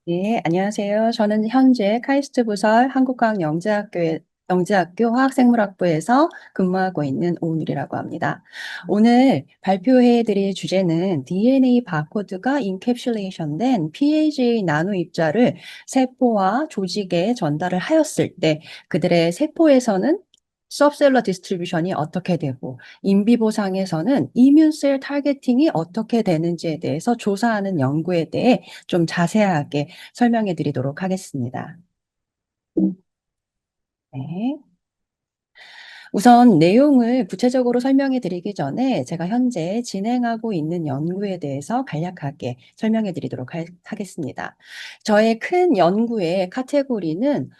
네, 안녕하세요. 저는 현재 카이스트 부설 영재학교 화학생물학부에서 근무하고 있는 오은율이라고 합니다. 오늘 발표해 드릴 주제는 DNA 바코드가 인캡슐레이션된 PAGA 나노 입자를 세포와 조직에 전달을 하였을 때 그들의 세포에서는 서브셀러 디스트리뷰션이 어떻게 되고 인비보상에서는 이뮨셀 타겟팅이 어떻게 되는지에 대해서 조사하는 연구에 대해 좀 자세하게 설명해 드리도록 하겠습니다. 네. 우선 내용을 구체적으로 설명해 드리기 전에 제가 현재 진행하고 있는 연구에 대해서 간략하게 설명해 드리도록 하겠습니다. 저의 큰 연구의 카테고리는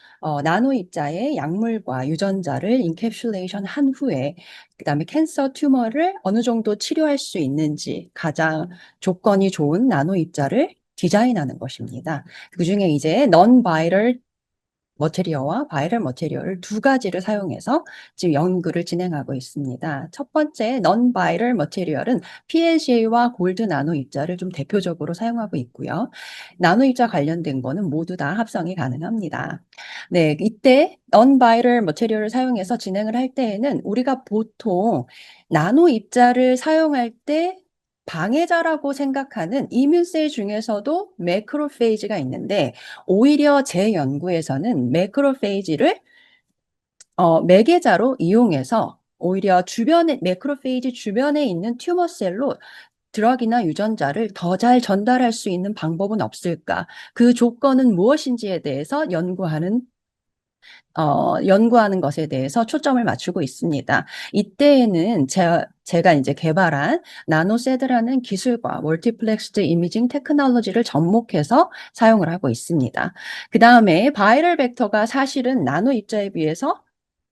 나노 입자의 약물과 유전자를 인캡슐레이션 한 후에 그다음에 캔서 튜머를 어느 정도 치료할 수 있는지 가장 조건이 좋은 나노 입자를 디자인하는 것입니다. 그중에 이제 non viral 머테리얼과 바이럴 머테리얼 두 가지를 사용해서 지금 연구를 진행하고 있습니다. 첫 번째 non viral 머테리얼은 PLCA와 골드 나노 입자를 좀 대표적으로 사용하고 있고요. 나노 입자 관련된 거는 모두 다 합성이 가능합니다. 네, 이때 non viral 머테리얼을 사용해서 진행을 할 때에는 우리가 보통 나노 입자를 사용할 때 방해자라고 생각하는 이뮨셀 중에서도 매크로페이지가 있는데 오히려 제 연구에서는 매크로페이지를 매개자로 이용해서 오히려 주변에 매크로페이지 주변에 있는 튜머셀로 드럭이나 유전자를 더 잘 전달할 수 있는 방법은 없을까? 그 조건은 무엇인지에 대해서 연구하는 것에 대해서 초점을 맞추고 있습니다. 이때에는 제가 이제 개발한 나노세드라는 기술과 멀티플렉스드 이미징 테크놀로지를 접목해서 사용을 하고 있습니다. 그 다음에 바이럴 벡터가 사실은 나노 입자에 비해서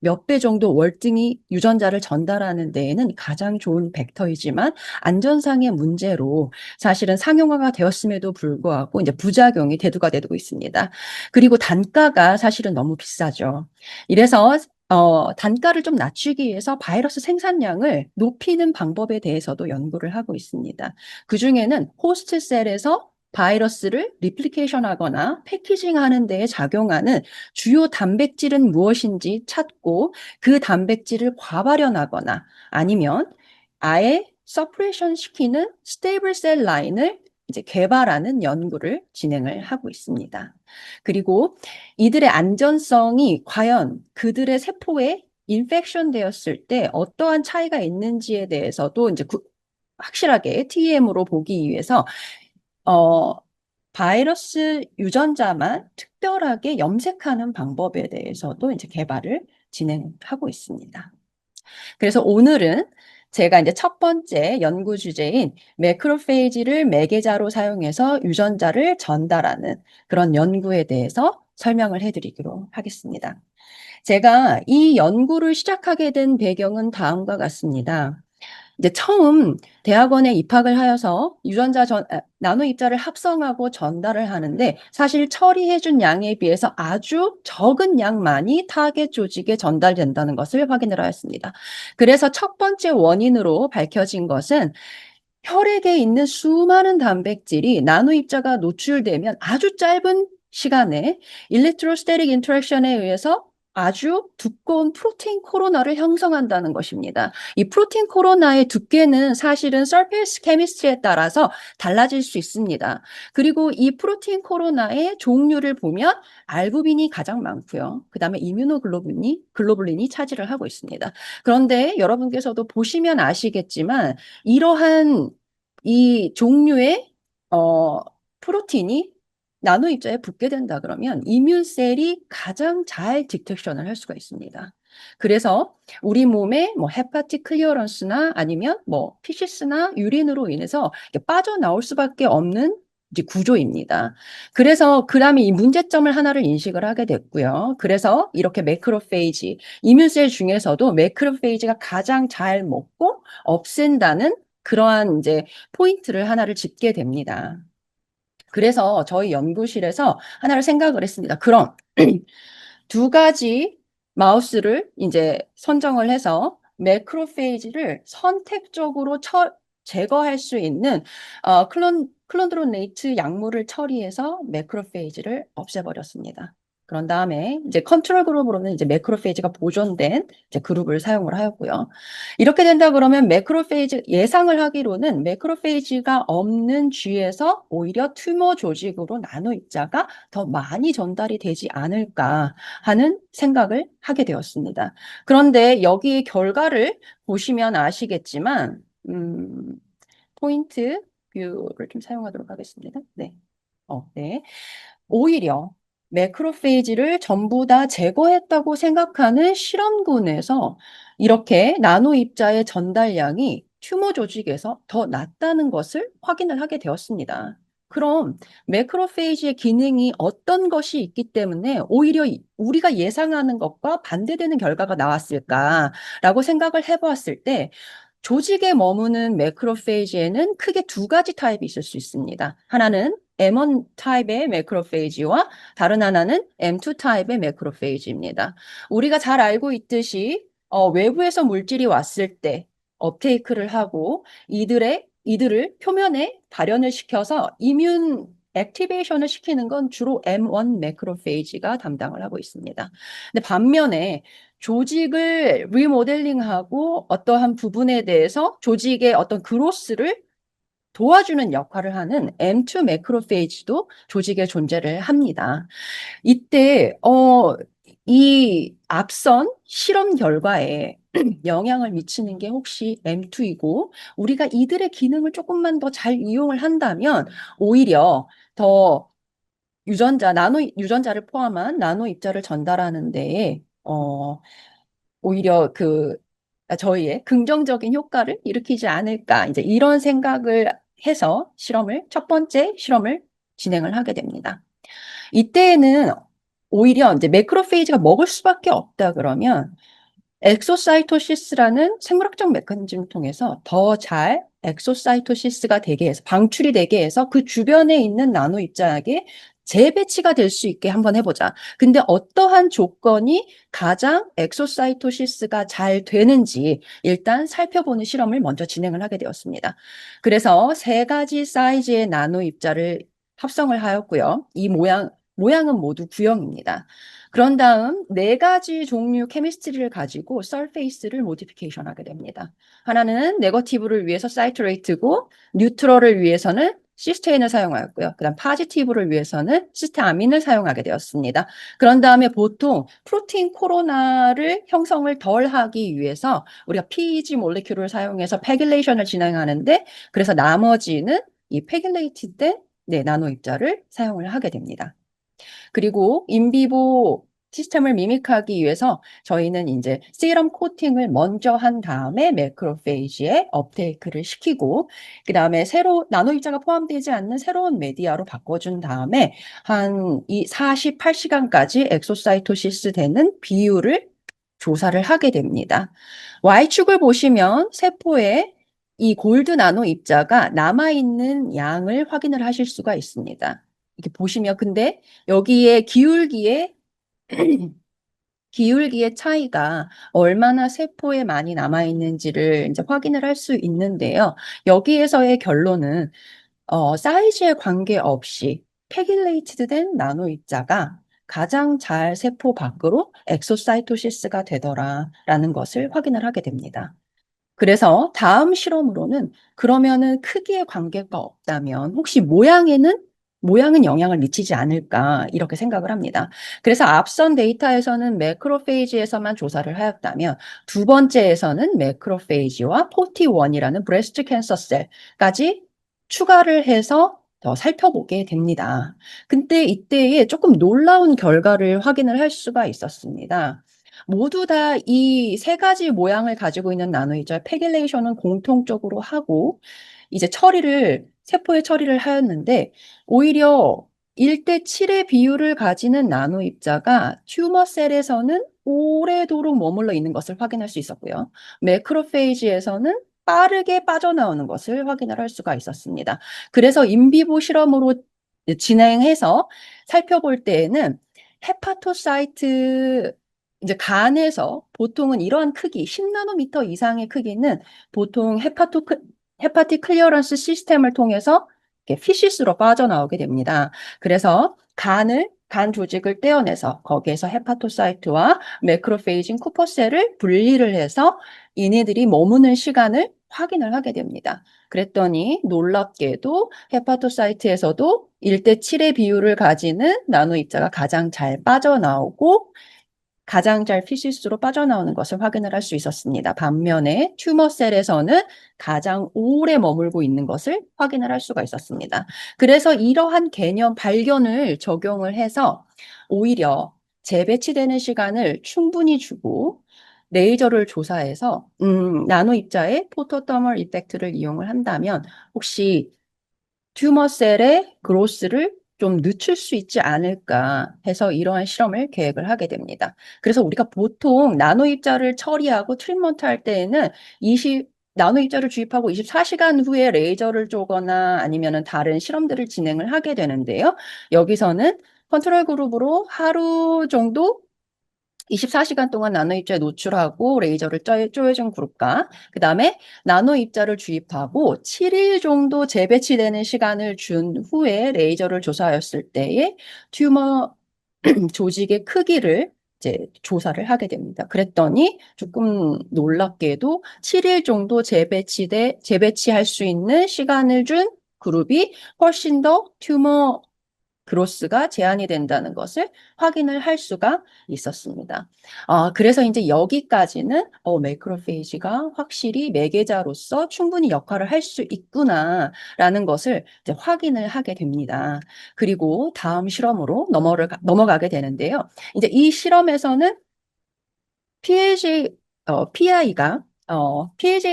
몇 배 정도 월등히 유전자를 전달하는 데에는 가장 좋은 벡터이지만 안전상의 문제로 사실은 상용화가 되었음에도 불구하고 이제 부작용이 대두가 되고 있습니다. 그리고 단가가 사실은 너무 비싸죠. 이래서 단가를 좀 낮추기 위해서 바이러스 생산량을 높이는 방법에 대해서도 연구를 하고 있습니다. 그중에는 호스트 셀에서 바이러스를 리플리케이션 하거나 패키징 하는 데에 작용하는 주요 단백질은 무엇인지 찾고 그 단백질을 과발현하거나 아니면 아예 서프레션 시키는 스테이블 셀 라인을 이제 개발하는 연구를 진행을 하고 있습니다. 그리고 이들의 안전성이 과연 그들의 세포에 인펙션 되었을 때 어떠한 차이가 있는지에 대해서도 이제 확실하게 TEM으로 보기 위해서 어, 바이러스 유전자만 특별하게 염색하는 방법에 대해서도 이제 개발을 진행하고 있습니다. 그래서 오늘은 제가 이제 첫 번째 연구 주제인 매크로페이지를 매개자로 사용해서 유전자를 전달하는 그런 연구에 대해서 설명을 해드리기로 하겠습니다. 제가 이 연구를 시작하게 된 배경은 다음과 같습니다. 이제 처음 대학원에 입학을 하여서 나노 입자를 합성하고 전달을 하는데 사실 처리해준 양에 비해서 아주 적은 양만이 타겟 조직에 전달된다는 것을 확인을 하였습니다. 그래서 첫 번째 원인으로 밝혀진 것은 혈액에 있는 수많은 단백질이 나노 입자가 노출되면 아주 짧은 시간에 일렉트로스테릭 인터랙션에 의해서 아주 두꺼운 프로테인 코로나를 형성한다는 것입니다. 이 프로테인 코로나의 두께는 사실은 서페이스 케미스트리에 따라서 달라질 수 있습니다. 그리고 이 프로테인 코로나의 종류를 보면 알부민이 가장 많고요. 그다음에 글로불린이 차지를 하고 있습니다. 그런데 여러분께서도 보시면 아시겠지만 이러한 이 종류의 프로틴이 나노 입자에 붙게 된다 그러면 이뮨셀이 가장 잘 디텍션을 할 수가 있습니다. 그래서 우리 몸에 뭐 헤파틱 클리어런스나 아니면 뭐 피시스나 유린으로 인해서 빠져나올 수밖에 없는 이제 구조입니다. 그래서 그다음에 이 문제점을 하나를 인식을 하게 됐고요. 그래서 이렇게 매크로페이지, 이뮨셀 중에서도 매크로페이지가 가장 잘 먹고 없앤다는 그러한 이제 포인트를 하나를 짚게 됩니다. 그래서 저희 연구실에서 하나를 생각을 했습니다. 그럼 두 가지 마우스를 이제 선정을 해서 매크로페이지를 선택적으로 제거할 수 있는 클론드로네이트 약물을 처리해서 매크로페이지를 없애버렸습니다. 그런 다음에 이제 컨트롤 그룹으로는 이제 매크로페이지가 보존된 이제 그룹을 사용을 하였고요. 이렇게 된다 그러면 매크로페이지 예상을 하기로는 매크로페이지가 없는 쥐에서 오히려 튜머 조직으로 나노 입자가 더 많이 전달이 되지 않을까 하는 생각을 하게 되었습니다. 그런데 여기 결과를 보시면 아시겠지만 포인트 뷰를 좀 사용하도록 하겠습니다. 네. 네. 오히려 매크로페이지를 전부 다 제거했다고 생각하는 실험군에서 이렇게 나노 입자의 전달량이 튜머 조직에서 더 낮다는 것을 확인을 하게 되었습니다. 그럼 매크로페이지의 기능이 어떤 것이 있기 때문에 오히려 우리가 예상하는 것과 반대되는 결과가 나왔을까라고 생각을 해보았을 때 조직에 머무는 매크로페이지에는 크게 두 가지 타입이 있을 수 있습니다. 하나는 M1 타입의 매크로페이지와 다른 하나는 M2 타입의 매크로페이지입니다. 우리가 잘 알고 있듯이 외부에서 물질이 왔을 때 업테이크를 하고 이들을 표면에 발현을 시켜서 이뮨 액티베이션을 시키는 건 주로 M1 매크로페이지가 담당을 하고 있습니다. 근데 반면에 조직을 리모델링하고 어떠한 부분에 대해서 조직의 어떤 그로스를 도와주는 역할을 하는 M2 매크로페이지도 조직에 존재를 합니다. 이때 이 앞선 실험 결과에 영향을 미치는 게 혹시 M2이고 우리가 이들의 기능을 조금만 더 잘 이용을 한다면 오히려 더 나노 유전자를 포함한 나노 입자를 전달하는 데에 오히려 저희의 긍정적인 효과를 일으키지 않을까 이제 이런 생각을 해서 첫 번째 실험을 진행을 하게 됩니다. 이때에는 오히려 이제 매크로페이지가 먹을 수밖에 없다 그러면 엑소사이토시스라는 생물학적 메커니즘을 통해서 더 잘 엑소사이토시스가 되게 해서 방출이 되게 해서 그 주변에 있는 나노 입자에게 재배치가 될 수 있게 한번 해보자. 근데 어떠한 조건이 가장 엑소사이토시스가 잘 되는지 일단 살펴보는 실험을 먼저 진행을 하게 되었습니다. 그래서 세 가지 사이즈의 나노 입자를 합성을 하였고요. 이 모양은 모두 구형입니다. 그런 다음 네 가지 종류 케미스트리를 가지고 서페이스를 모디피케이션 하게 됩니다. 하나는 네거티브를 위해서 사이트레이트고 뉴트럴을 위해서는 시스테인을 사용하였고요. 그다음 파지티브를 위해서는 시스테아민을 사용하게 되었습니다. 그런 다음에 보통 프로테인 코로나를 형성을 덜 하기 위해서 우리가 PEG 몰레큘을 사용해서 패길레이션을 진행하는데 그래서 나머지는 이 패길레이트된 나노 입자를 사용을 하게 됩니다. 그리고 인비보 시스템을 미믹하기 위해서 저희는 이제 세럼 코팅을 먼저 한 다음에 매크로페이지에 업테이크를 시키고 그다음에 나노 입자가 포함되지 않는 새로운 메디아로 바꿔준 다음에 한 48시간까지 엑소사이토시스 되는 비율을 조사를 하게 됩니다. Y축을 보시면 세포에 이 골드 나노 입자가 남아있는 양을 확인을 하실 수가 있습니다. 이렇게 보시면 근데 여기에 기울기의 차이가 얼마나 세포에 많이 남아있는지를 이제 확인을 할 수 있는데요. 여기에서의 결론은 사이즈에 관계없이 패길레이트된 나노 입자가 가장 잘 세포 밖으로 엑소사이토시스가 되더라라는 것을 확인을 하게 됩니다. 그래서 다음 실험으로는 그러면은 크기에 관계가 없다면 혹시 모양은 영향을 미치지 않을까 이렇게 생각을 합니다. 그래서 앞선 데이터에서는 매크로페이지에서만 조사를 하였다면 두 번째에서는 매크로페이지와 포티1이라는 브레스트 캔서 셀까지 추가를 해서 더 살펴보게 됩니다. 근데 이때에 조금 놀라운 결과를 확인을 할 수가 있었습니다. 모두 다 이 세 가지 모양을 가지고 있는 나노이자 패길레이션은 공통적으로 하고 이제 세포에 처리를 하였는데 오히려 1대 7의 비율을 가지는 나노 입자가 튜머 셀에서는 오래도록 머물러 있는 것을 확인할 수 있었고요. 매크로페이지에서는 빠르게 빠져나오는 것을 확인을 할 수가 있었습니다. 그래서 인비보 실험으로 진행해서 살펴볼 때에는 헤파토사이트 이제 간에서 보통은 이러한 크기, 10나노미터 이상의 크기는 보통 헤파틱 클리어런스 시스템을 통해서 피시스로 빠져나오게 됩니다. 그래서 간 조직을 떼어내서 거기에서 헤파토사이트와 매크로페이진 쿠퍼셀을 분리를 해서 이네들이 머무는 시간을 확인을 하게 됩니다. 그랬더니 놀랍게도 헤파토사이트에서도 1대7의 비율을 가지는 나노 입자가 가장 잘 빠져나오고 가장 잘 피시스로 빠져나오는 것을 확인을 할 수 있었습니다. 반면에 튜머셀에서는 가장 오래 머물고 있는 것을 확인을 할 수가 있었습니다. 그래서 이러한 개념 발견을 적용을 해서 오히려 재배치되는 시간을 충분히 주고 레이저를 조사해서 나노 입자의 포토터멀 이펙트를 이용을 한다면 혹시 튜머셀의 그로스를 좀 늦출 수 있지 않을까 해서 이러한 실험을 계획을 하게 됩니다. 그래서 우리가 보통 나노 입자를 처리하고 트리트먼트 할 때에는 나노 입자를 주입하고 24시간 후에 레이저를 쪼거나 아니면은 다른 실험들을 진행을 하게 되는데요. 여기서는 컨트롤 그룹으로 하루 정도 24시간 동안 나노 입자에 노출하고 레이저를 쪼여준 그룹과 그 다음에 나노 입자를 주입하고 7일 정도 재배치되는 시간을 준 후에 레이저를 조사하였을 때의 튜머 조직의 크기를 이제 조사를 하게 됩니다. 그랬더니 조금 놀랍게도 7일 정도 재배치할 수 있는 시간을 준 그룹이 훨씬 더 튜머 그로스가 제한이 된다는 것을 확인을 할 수가 있었습니다. 그래서 이제 여기까지는 매크로페이지가 확실히 매개자로서 충분히 역할을 할 수 있구나라는 것을 이제 확인을 하게 됩니다. 그리고 다음 실험으로 넘어가게 되는데요. 이제 이 실험에서는 PAJ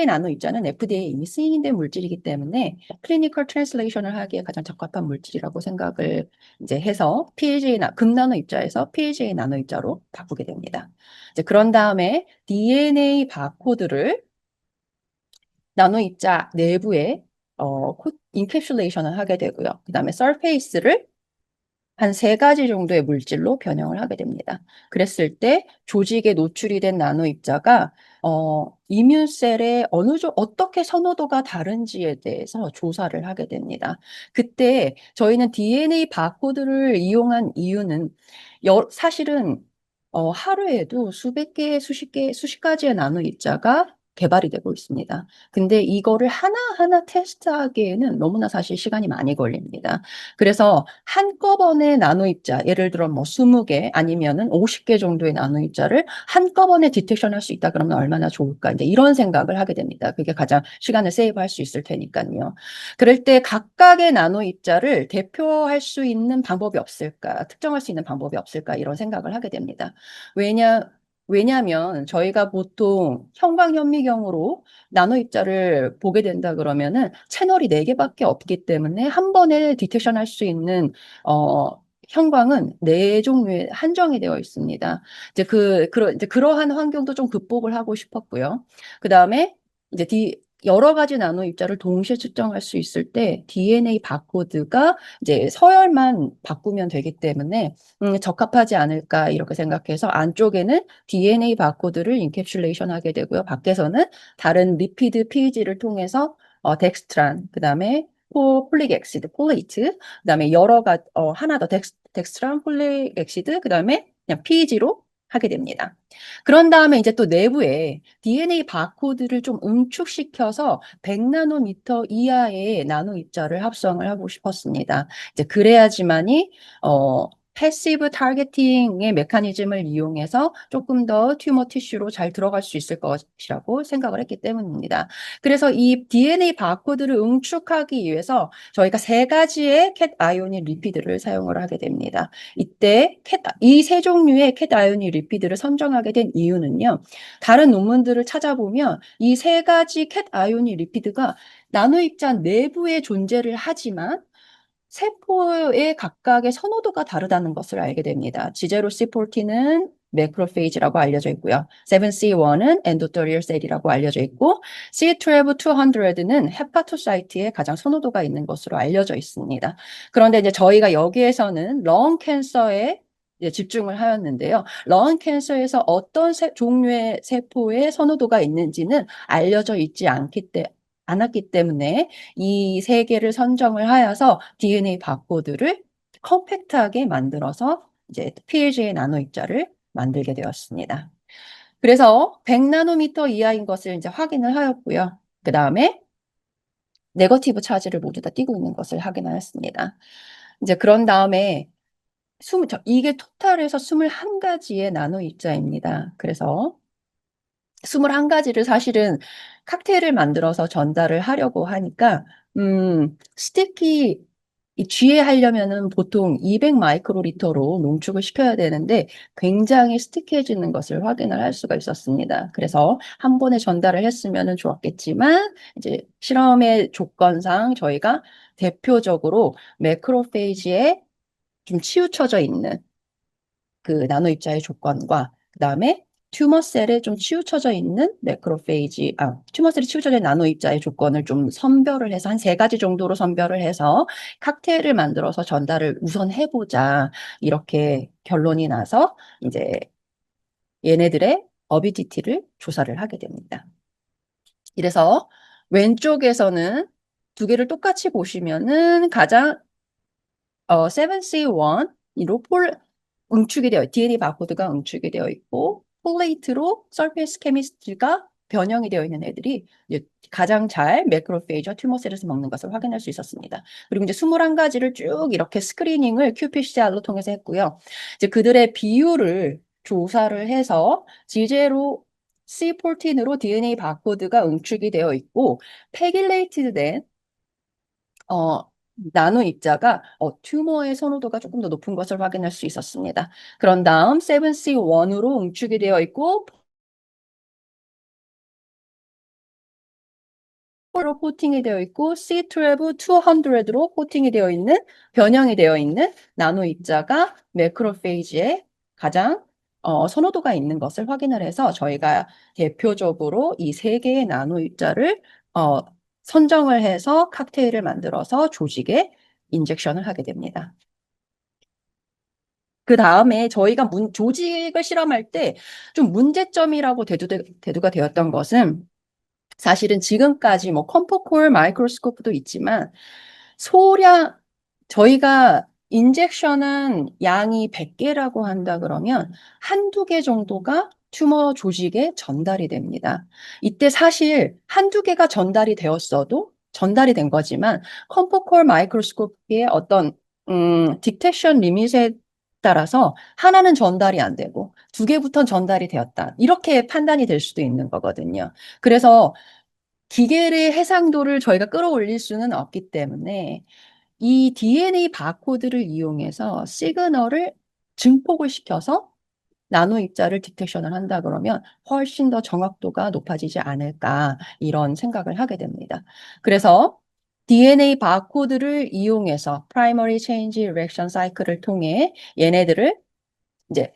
나노 입자는 FDA에 이미 승인된 물질이기 때문에 클리니컬 트랜슬레이션을 하기에 가장 적합한 물질이라고 생각을 이제 해서 극나노 입자에서 PAJ 나노 입자로 바꾸게 됩니다. 이제 그런 다음에 DNA 바코드를 나노 입자 내부에 인캡슐레이션을 하게 되고요. 그 다음에 서페이스를 한 3가지 정도의 물질로 변형을 하게 됩니다. 그랬을 때 조직에 노출이 된 나노 입자가 이뮨셀에 어떻게 선호도가 다른지에 대해서 조사를 하게 됩니다. 그때 저희는 DNA 바코드를 이용한 이유는 사실은 하루에도 수백 개, 수십 가지의 나노 입자가 개발이 되고 있습니다. 근데 이거를 하나하나 테스트하기에는 너무나 사실 시간이 많이 걸립니다. 그래서 한꺼번에 나노 입자, 예를 들어 뭐 20개 아니면은 50개 정도의 나노 입자를 한꺼번에 디텍션 할 수 있다 그러면 얼마나 좋을까? 이제 이런 생각을 하게 됩니다. 그게 가장 시간을 세이브할 수 있을 테니까요. 그럴 때 각각의 나노 입자를 대표할 수 있는 방법이 없을까? 특정할 수 있는 방법이 없을까? 이런 생각을 하게 됩니다. 왜냐하면 저희가 보통 형광현미경으로 나노 입자를 보게 된다 그러면은 채널이 4개밖에 없기 때문에 한 번에 디텍션 할 수 있는 형광은 4종류에 한정이 되어 있습니다. 이제 이제 그러한 환경도 좀 극복을 하고 싶었고요. 그 다음에 이제 여러 가지 나노 입자를 동시에 측정할 수 있을 때 DNA 바코드가 이제 서열만 바꾸면 되기 때문에 적합하지 않을까 이렇게 생각해서 안쪽에는 DNA 바코드를 인캡슐레이션 하게 되고요. 밖에서는 다른 리피드 PEG를 통해서 덱스트란, 그 다음에 폴릭 엑시드, 폴레이트, 그 다음에 하나 더 덱스트란, 폴릭 엑시드, 그 다음에 그냥 PEG로 하게 됩니다. 그런 다음에 이제 또 내부에 DNA 바코드를 좀 응축시켜서 100나노미터 이하의 나노 입자를 합성을 하고 싶었습니다. 이제 그래야지만이 패시브 타겟팅의 메커니즘을 이용해서 조금 더 튜머 티슈로 잘 들어갈 수 있을 것이라고 생각을 했기 때문입니다. 그래서 이 DNA 바코드를 응축하기 위해서 저희가 3가지의 캣 아이오닉 리피드를 사용을 하게 됩니다. 이때 이 3종류의 캣 아이오닉 리피드를 선정하게 된 이유는요. 다른 논문들을 찾아보면 이 3가지 캣 아이오닉 리피드가 나노 입자 내부에 존재를 하지만 세포의 각각의 선호도가 다르다는 것을 알게 됩니다. G0C14는 매크로페이지라고 알려져 있고요. 7C1은 엔도토리얼 셀이라고 알려져 있고 C12200는 헤파토사이트에 가장 선호도가 있는 것으로 알려져 있습니다. 그런데 이제 저희가 여기에서는 렁 캔서에 집중을 하였는데요. 렁 캔서에서 어떤 종류의 세포의 선호도가 있는지는 알려져 있지 않았기 때문에 이 세 개를 선정을 하여서 DNA 바코드를 컴팩트하게 만들어서 이제 PLGA 나노 입자를 만들게 되었습니다. 그래서 100나노미터 이하인 것을 이제 확인을 하였고요. 그 다음에 네거티브 차지를 모두 다 띄고 있는 것을 확인하였습니다. 이제 그런 다음에 이게 토탈에서 21가지의 나노 입자입니다. 그래서 21가지를 사실은 칵테일을 만들어서 전달을 하려고 하니까 스티키 GA 하려면은 보통 200 마이크로리터로 농축을 시켜야 되는데 굉장히 스티키해지는 것을 확인을 할 수가 있었습니다. 그래서 한 번에 전달을 했으면 좋았겠지만 이제 실험의 조건상 저희가 대표적으로 매크로페이지에 좀 치우쳐져 있는 그 나노 입자의 조건과 그다음에 튜머셀에 좀 치우쳐져 있는 튜머셀이 치우쳐져 있는 나노 입자의 조건을 좀 선별을 해서 한 3가지 정도로 선별을 해서 칵테일을 만들어서 전달을 우선 해보자. 이렇게 결론이 나서 이제 얘네들의 어비디티를 조사를 하게 됩니다. 이래서 왼쪽에서는 두 개를 똑같이 보시면은 가장 7C1로 응축이 되어 DNA 바코드가 응축이 되어 있고 폴레이트로 서페이스 케미스트리가 변형이 되어 있는 애들이 이제 가장 잘 매크로페이지와 튜머셀에서 먹는 것을 확인할 수 있었습니다. 그리고 이제 21가지를 쭉 이렇게 스크리닝을 qPCR로 통해서 했고요. 이제 그들의 비율을 조사를 해서 지제로 C14으로 DNA 바코드가 응축이 되어 있고 패길레이티드 된 나노 입자가 튜머의 선호도가 조금 더 높은 것을 확인할 수 있었습니다. 그런 다음 7C1으로 응축이 되어 있고 로 코팅이 되어 있고 C12-200로 코팅이 되어 있는 변형이 되어 있는 나노 입자가 매크로페이지에 가장 선호도가 있는 것을 확인을 해서 저희가 대표적으로 이 3개의 나노 입자를 어, 선정을 해서 칵테일을 만들어서 조직에 인젝션을 하게 됩니다. 그 다음에 저희가 조직을 실험할 때 좀 문제점이라고 대두가 되었던 것은 사실은 지금까지 뭐 컴포콜 마이크로스코프도 있지만 소량 저희가 인젝션한 양이 100개라고 한다 그러면 한두 개 정도가 튜머 조직에 전달이 됩니다. 이때 사실 한두 개가 전달이 되었어도 전달이 된 거지만 컴포콜 마이크로스코프의 어떤 딕텍션 리밋에 따라서 하나는 전달이 안 되고 2개부터는 전달이 되었다. 이렇게 판단이 될 수도 있는 거거든요. 그래서 기계의 해상도를 저희가 끌어올릴 수는 없기 때문에 이 DNA 바코드를 이용해서 시그널을 증폭을 시켜서 나노 입자를 디텍션을 한다 그러면 훨씬 더 정확도가 높아지지 않을까 이런 생각을 하게 됩니다. 그래서 DNA 바코드를 이용해서 프라이머리 체인지 리액션 사이클을 통해 얘네들을 이제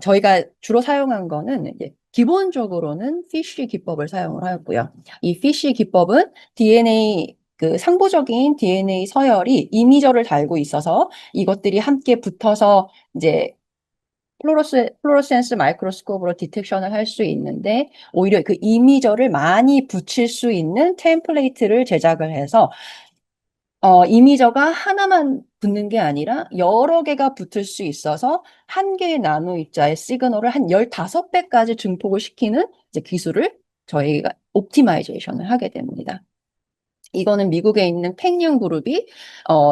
저희가 주로 사용한 거는 이제 기본적으로는 피쉬 기법을 사용을 하였고요. 이 피쉬 기법은 DNA 그 상부적인 DNA 서열이 이미저를 달고 있어서 이것들이 함께 붙어서 이제 플로로센스 마이크로스코프로 디텍션을 할 수 있는데 오히려 그 이미저를 많이 붙일 수 있는 템플레이트를 제작을 해서 이미저가 하나만 붙는 게 아니라 여러 개가 붙을 수 있어서 한 개의 나노 입자의 시그널을 한 15배까지 증폭을 시키는 이제 기술을 저희가 옵티마이제이션을 하게 됩니다. 이거는 미국에 있는 팽융 그룹이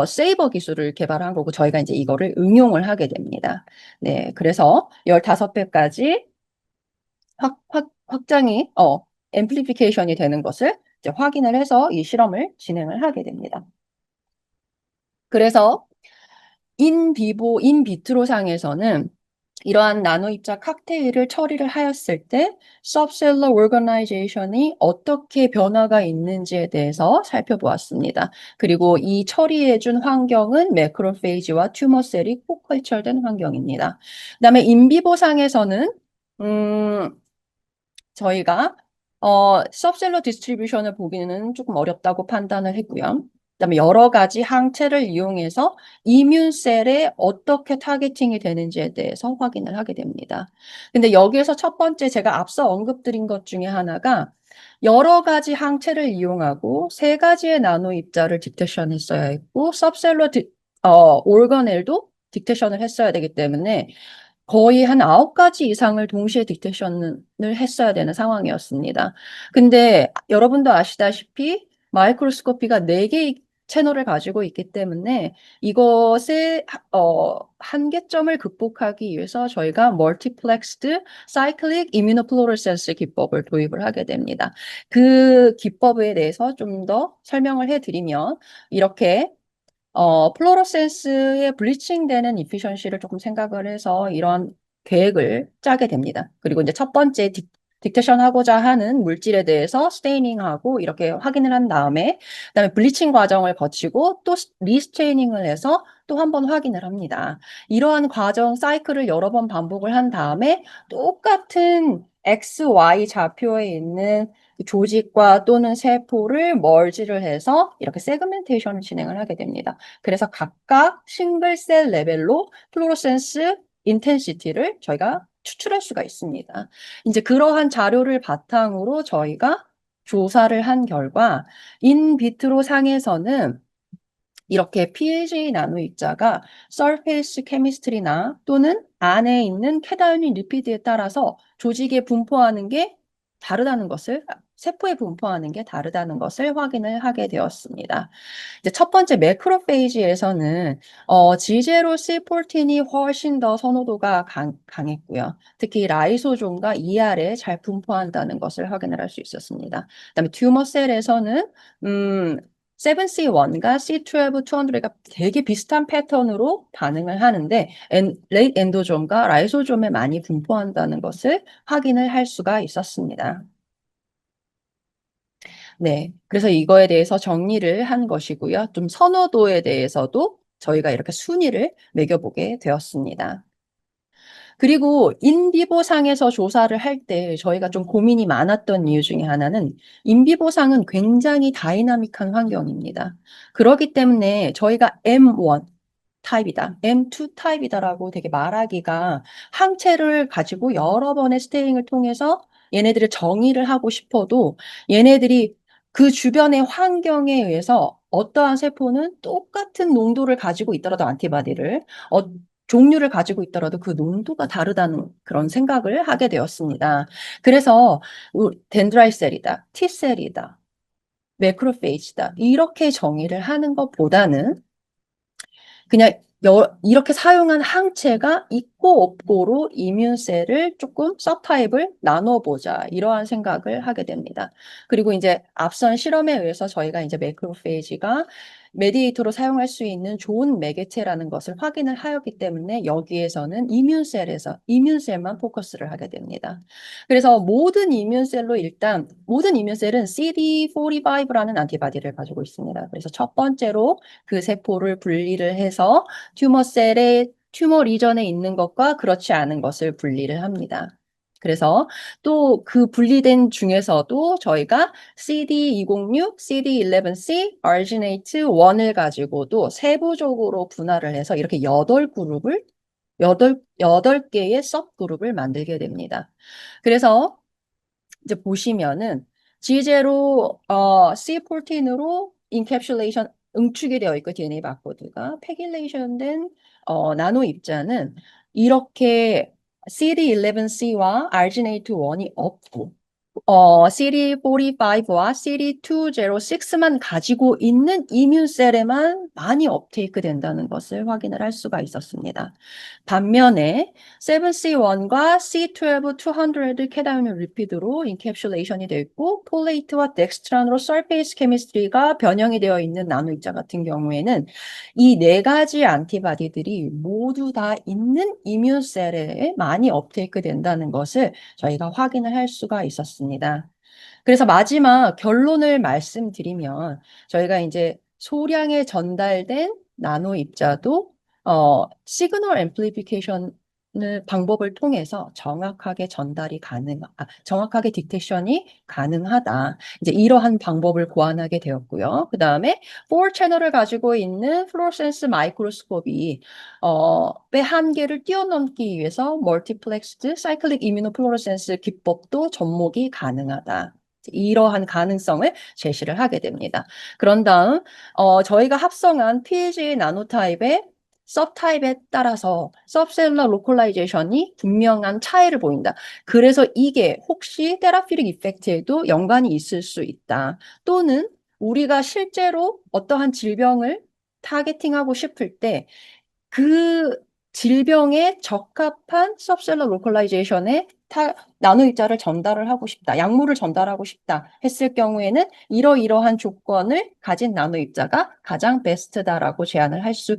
세이버 기술을 개발한 거고 저희가 이제 이거를 응용을 하게 됩니다. 네, 그래서 15배까지 확장이 앰플리피케이션이 되는 것을 이제 확인을 해서 이 실험을 진행을 하게 됩니다. 그래서 인비트로 상에서는 이러한 나노 입자 칵테일을 처리를 하였을 때 subcellular organization이 어떻게 변화가 있는지에 대해서 살펴보았습니다. 그리고 이 처리해준 환경은 매크로페이지와 튜머셀이 코컬처된 환경입니다. 그다음에 인비보 상에서는 저희가 subcellular distribution을 보기는 조금 어렵다고 판단을 했고요. 그다음에 여러 가지 항체를 이용해서 이뮨셀에 어떻게 타겟팅이 되는지에 대해서 확인을 하게 됩니다. 근데 여기에서 첫 번째 제가 앞서 언급드린 것 중에 하나가 여러 가지 항체를 이용하고 세 가지의 나노 입자를 디텍션 했어야 했고, 오르가넬도 디텍션을 했어야 되기 때문에 거의 한 9가지 이상을 동시에 디텍션을 했어야 되는 상황이었습니다. 근데 여러분도 아시다시피 마이크로스코피가 4개의 채널을 가지고 있기 때문에 이것의 한계점을 극복하기 위해서 저희가 멀티플렉스드 사이클릭 이뮤노플로레센스 기법을 도입을 하게 됩니다. 그 기법에 대해서 좀 더 설명을 해드리면 이렇게 플로로센스의 블리칭되는 이피션시를 조금 생각을 해서 이런 계획을 짜게 됩니다. 그리고 이제 첫 번째 딕테션 하고자 하는 물질에 대해서 스테이닝하고 이렇게 확인을 한 다음에 그다음에 블리칭 과정을 거치고 또 리스테이닝을 해서 또 한 번 확인을 합니다. 이러한 과정 사이클을 여러 번 반복을 한 다음에 똑같은 X, Y 좌표에 있는 조직과 또는 세포를 멀지를 해서 이렇게 세그멘테이션을 진행을 하게 됩니다. 그래서 각각 싱글셀 레벨로 플로로센스 인텐시티를 저희가 추출할 수가 있습니다. 이제 그러한 자료를 바탕으로 저희가 조사를 한 결과 인비트로 상에서는 이렇게 PAG 나노 입자가 서페이스 케미스트리나 또는 안에 있는 캐다이온 리피드에 따라서 조직에 분포하는 게 다르다는 것을 세포에 분포하는 게 다르다는 것을 확인을 하게 되었습니다. 이제 첫 번째 매크로페이지에서는 G0 C14이 훨씬 더 선호도가 강했고요. 특히 라이소좀과 ER에 잘 분포한다는 것을 확인을 할 수 있었습니다. 그다음에 튜머 셀에서는 7C1과 C12-200가 되게 비슷한 패턴으로 반응을 하는데 레이트 엔도좀과 라이소좀에 많이 분포한다는 것을 확인을 할 수가 있었습니다. 네, 그래서 이거에 대해서 정리를 한 것이고요. 좀 선호도에 대해서도 저희가 이렇게 순위를 매겨보게 되었습니다. 그리고 인비보상에서 조사를 할 때 저희가 좀 고민이 많았던 이유 중에 하나는 인비보상은 굉장히 다이나믹한 환경입니다. 그렇기 때문에 저희가 M1 타입이다, M2 타입이다라고 되게 말하기가 항체를 가지고 여러 번의 스테이링을 통해서 얘네들을 정의를 하고 싶어도 얘네들이 그 주변의 환경에 의해서 어떠한 세포는 똑같은 농도를 가지고 있더라도 안티바디를 종류를 가지고 있더라도 그 농도가 다르다는 그런 생각을 하게 되었습니다. 그래서 덴드라이셀이다, T셀이다, 매크로페이지다 이렇게 정의를 하는 것보다는 그냥 이렇게 사용한 항체가 있고 없고로 이뮨셀을 조금 서타입을 나눠보자 이러한 생각을 하게 됩니다. 그리고 이제 앞선 실험에 의해서 저희가 이제 매크로페이지가 메디에이터로 사용할 수 있는 좋은 매개체라는 것을 확인을 하였기 때문에 여기에서는 이뮨셀만 포커스를 하게 됩니다. 그래서 모든 이뮨셀은 CD45라는 안티바디를 가지고 있습니다. 그래서 첫 번째로 그 세포를 분리를 해서 튜머셀의 튜머 리전에 있는 것과 그렇지 않은 것을 분리를 합니다. 그래서 또 그 분리된 중에서도 저희가 CD206, CD11C, 아르지네이트 1을 가지고도 세부적으로 분할을 해서 이렇게 8개의 섭그룹을 만들게 됩니다. 그래서 이제 보시면은 G0 C14으로 인캡슐레이션 응축이 되어 있고 DNA 바코드가 패길레이션된 나노 입자는 이렇게 CD11C와 아르지네이트 1이 없고 CD45와 CD206만 가지고 있는 이뮨셀에만 많이 업테이크 된다는 것을 확인을 할 수가 있었습니다. 반면에 7C1과 C12-200 캐다이온 리피드로 인캡슐레이션이 되어 있고 폴레이트와 덱스트란으로 서페이스 케미스트리가 변형이 되어 있는 나노 입자 같은 경우에는 이 4가지 안티바디들이 모두 다 있는 이뮨셀에 많이 업테이크 된다는 것을 저희가 확인을 할 수가 있었습니다. 그래서 마지막 결론을 말씀드리면 저희가 이제 소량의 전달된 나노 입자도 시그널 앰플리피케이션 방법을 통해서 정확하게 딕테이션이 가능하다. 이제 이러한 방법을 고안하게 되었고요. 그 다음에 4 채널을 가지고 있는 플로로센스 마이크로스코피 의 한계를 뛰어넘기 위해서 멀티플렉스드 사이클릭 이뮤노플로로센스 기법도 접목이 가능하다. 이러한 가능성을 제시를 하게 됩니다. 그런 다음 저희가 합성한 PAG 나노타입의 서타입에 따라서 서브셀러 로컬라이제이션이 분명한 차이를 보인다. 그래서 이게 혹시 테라피릭 이펙트에도 연관이 있을 수 있다. 또는 우리가 실제로 어떠한 질병을 타겟팅하고 싶을 때 그 질병에 적합한 서브셀러 로컬라이제이션의 나노 입자를 전달을 하고 싶다, 약물을 전달하고 싶다 했을 경우에는 이러이러한 조건을 가진 나노 입자가 가장 베스트다라고 제안을 할 수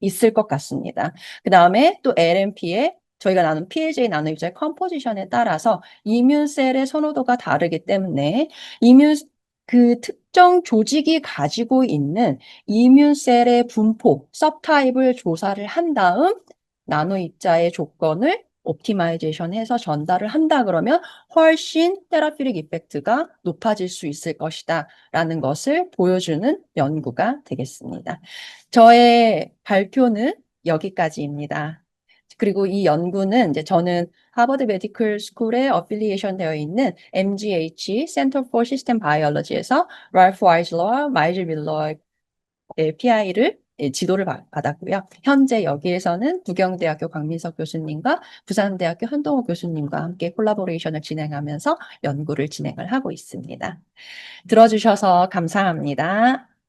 있을 것 같습니다. 그 다음에 또 LNP에 저희가 나눈 PLJ 나노 입자의 컴포지션에 따라서 이뮨셀의 선호도가 다르기 때문에 그 특정 조직이 가지고 있는 이뮨셀의 분포, 서브타입을 조사를 한 다음 나노 입자의 조건을 옵티마이제이션해서 전달을 한다 그러면 훨씬 테라피릭 이펙트가 높아질 수 있을 것이다 라는 것을 보여주는 연구가 되겠습니다. 저의 발표는 여기까지입니다. 그리고 이 연구는 이제 저는 하버드 메디컬 스쿨에 어필리에이션 되어 있는 MGH Center for System Biology에서 랄프 와이즐러와 마이즐 밀러의 PI를 지도를 받았고요. 현재 여기에서는 부경대학교 강민석 교수님과 부산대학교 한동호 교수님과 함께 콜라보레이션을 진행하면서 연구를 진행을 하고 있습니다. 들어주셔서 감사합니다.